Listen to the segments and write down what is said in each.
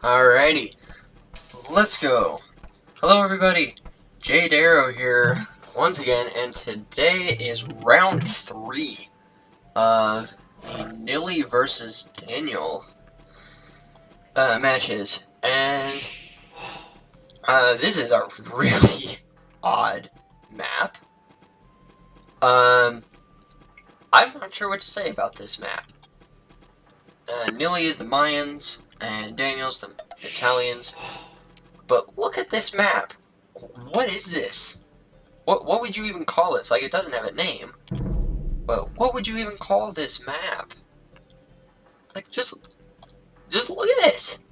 Alrighty, let's go. Hello everybody, Jade Arrow here once again, and today is round 3 of the Nili versus Daniel matches, and this is a really odd map. I'm not sure what to say about this map. Nili is the Mayans, and Daniel's the Italians. But look at this map. What is this? What would you even call this? Like, it doesn't have a name. But what would you even call this map? Like, just look at this.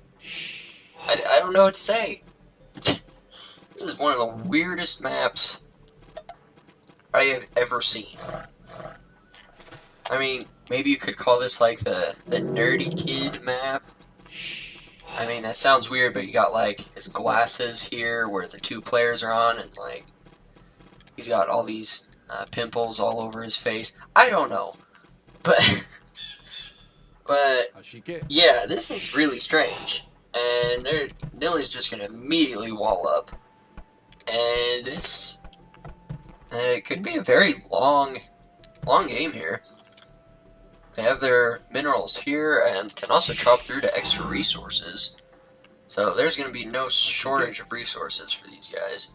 I don't know what to say. This is one of the weirdest maps I have ever seen. I mean, maybe you could call this like the nerdy kid map. I mean, that sounds weird, but you got like his glasses here where the two players are on, and like he's got all these pimples all over his face. I don't know, but yeah, this is really strange. And Nili's just gonna immediately wall up, and this it could be a very long game here. They have their minerals here and can also chop through to extra resources. So there's going to be no shortage of resources for these guys.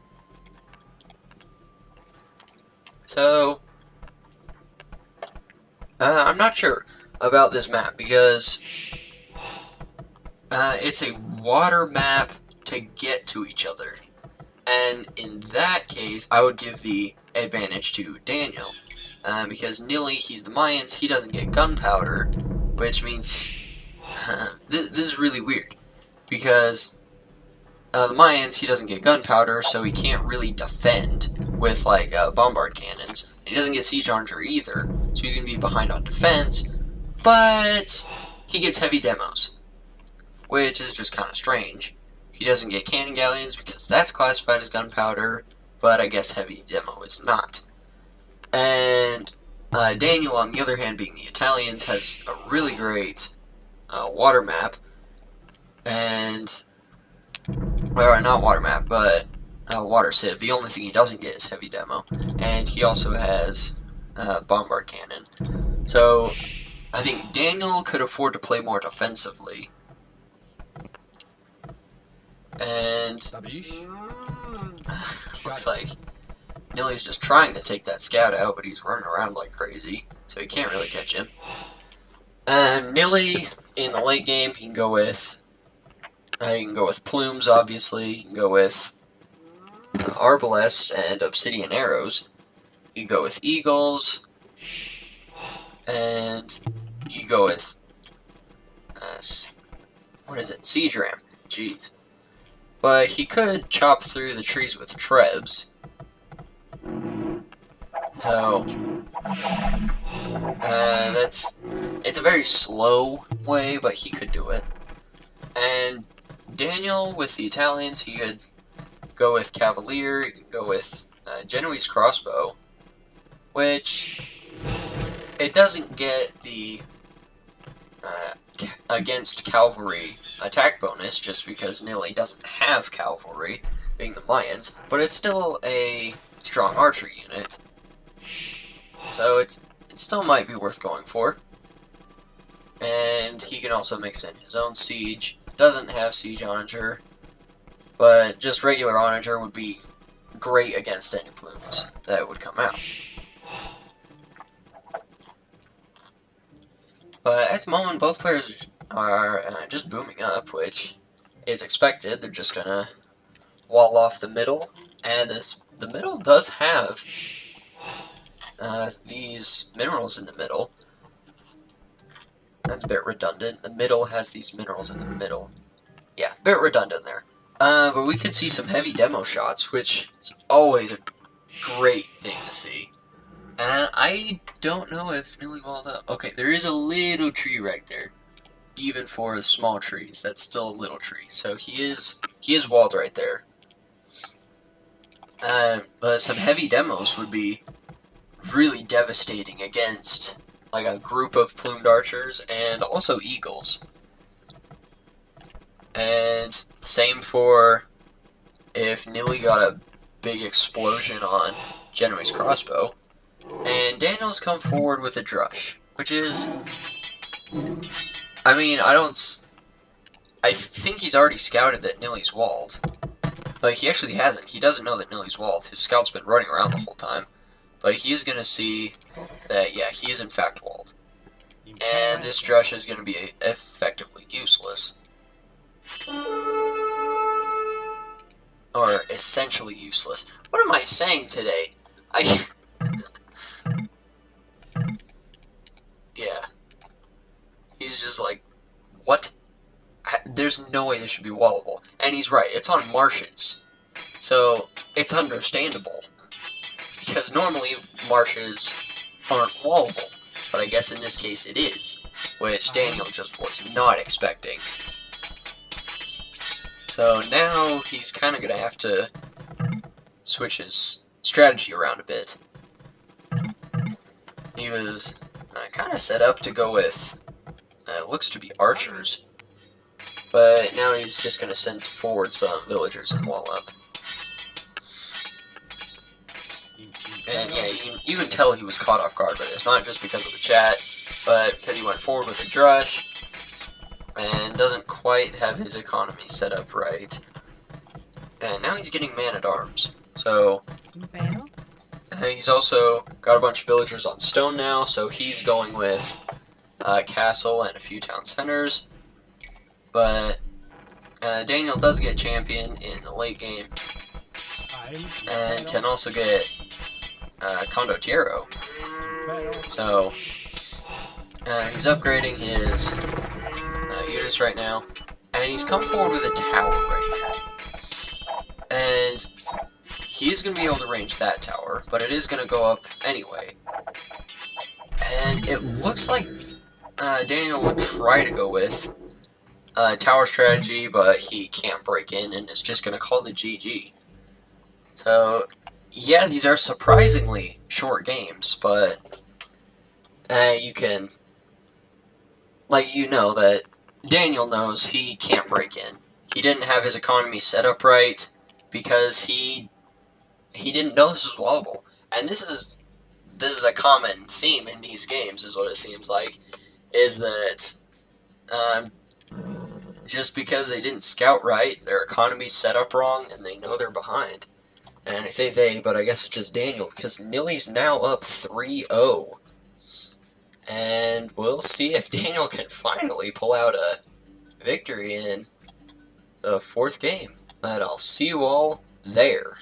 So, I'm not sure about this map because it's a water map to get to each other. And in that case, I would give the advantage to Daniel. Because Nili, he's the Mayans, he doesn't get gunpowder, which means this is really weird. Because the Mayans, he doesn't get gunpowder, so he can't really defend with like bombard cannons. And he doesn't get siege archer either, so he's gonna be behind on defense. But he gets heavy demos, which is just kind of strange. He doesn't get cannon galleons because that's classified as gunpowder, but I guess heavy demo is not. And Daniel, on the other hand, being the Italians, has a really great water map. And, well, not water map, but water sieve. The only thing he doesn't get is heavy demo. And he also has bombard cannon. So, I think Daniel could afford to play more defensively. And looks like Nili's just trying to take that scout out, but he's running around like crazy, so he can't really catch him. Nili, in the late game, he can go with plumes, obviously. You can go with arbalests and obsidian arrows. You can go with eagles, and you can go with what is it? Siege ram. Jeez. But he could chop through the trees with trebs. So, it's a very slow way, but he could do it. And Daniel, with the Italians, he could go with Cavalier, he can go with Genoese crossbow, which it doesn't get the against cavalry attack bonus, just because Nili doesn't have cavalry, being the Mayans, but it's still a strong archer unit. So it still might be worth going for. And he can also mix in his own siege. Doesn't have siege onager, but just regular onager would be great against any plumes that would come out. But at the moment, both players are just booming up, which is expected. They're just gonna wall off the middle, and the middle does have these minerals in the middle. That's a bit redundant. The middle has these minerals in the middle. Yeah, a bit redundant there. But we could see some heavy demo shots, which is always a great thing to see. And I don't know if Nili walled up. Okay, there is a little tree right there. Even for the small trees, that's still a little tree. So he is walled right there. But some heavy demos would be really devastating against like a group of plumed archers and also eagles. And same for if Nili got a big explosion on Genoa's crossbow. And Daniel's come forward with a drush, which is, I mean, I think he's already scouted that Nili's walled. But he actually hasn't. He doesn't know that Nili's walled. His scout's been running around the whole time. But he's going to see that, yeah, he is in fact walled. And this drush is going to be effectively useless. Or essentially useless. What am I saying today? Yeah. He's just like, what? There's no way this should be wallable. And he's right, it's on marshes. So, it's understandable. Because normally, marshes aren't wallable. But I guess in this case it is. Which Daniel just was not expecting. So now he's kind of going to have to switch his strategy around a bit. He was kind of set up to go with, looks to be archers. But now he's just going to send forward some villagers and wall up. And yeah, you can tell he was caught off guard by this. Not just because of the chat, but because he went forward with a drush. And doesn't quite have his economy set up right. And now he's getting man-at-arms. So, he's also got a bunch of villagers on stone now, so he's going with castle and a few town centers. But Daniel does get champion in the late game. And can also get condottiero. So, he's upgrading his units right now, and he's come forward with a tower right now. And he's going to be able to range that tower, but it is going to go up anyway. And it looks like Daniel would try to go with tower strategy, but he can't break in, and is just going to call the GG. So, yeah, these are surprisingly short games, but you can, like, you know that Daniel knows he can't break in. He didn't have his economy set up right because he didn't know this was wallable. And this is a common theme in these games, is what it seems like, is that just because they didn't scout right, their economy's set up wrong, and they know they're behind. And I say they, but I guess it's just Daniel, because Nili's now up 3-0. And we'll see if Daniel can finally pull out a victory in the 4th game. But I'll see you all there.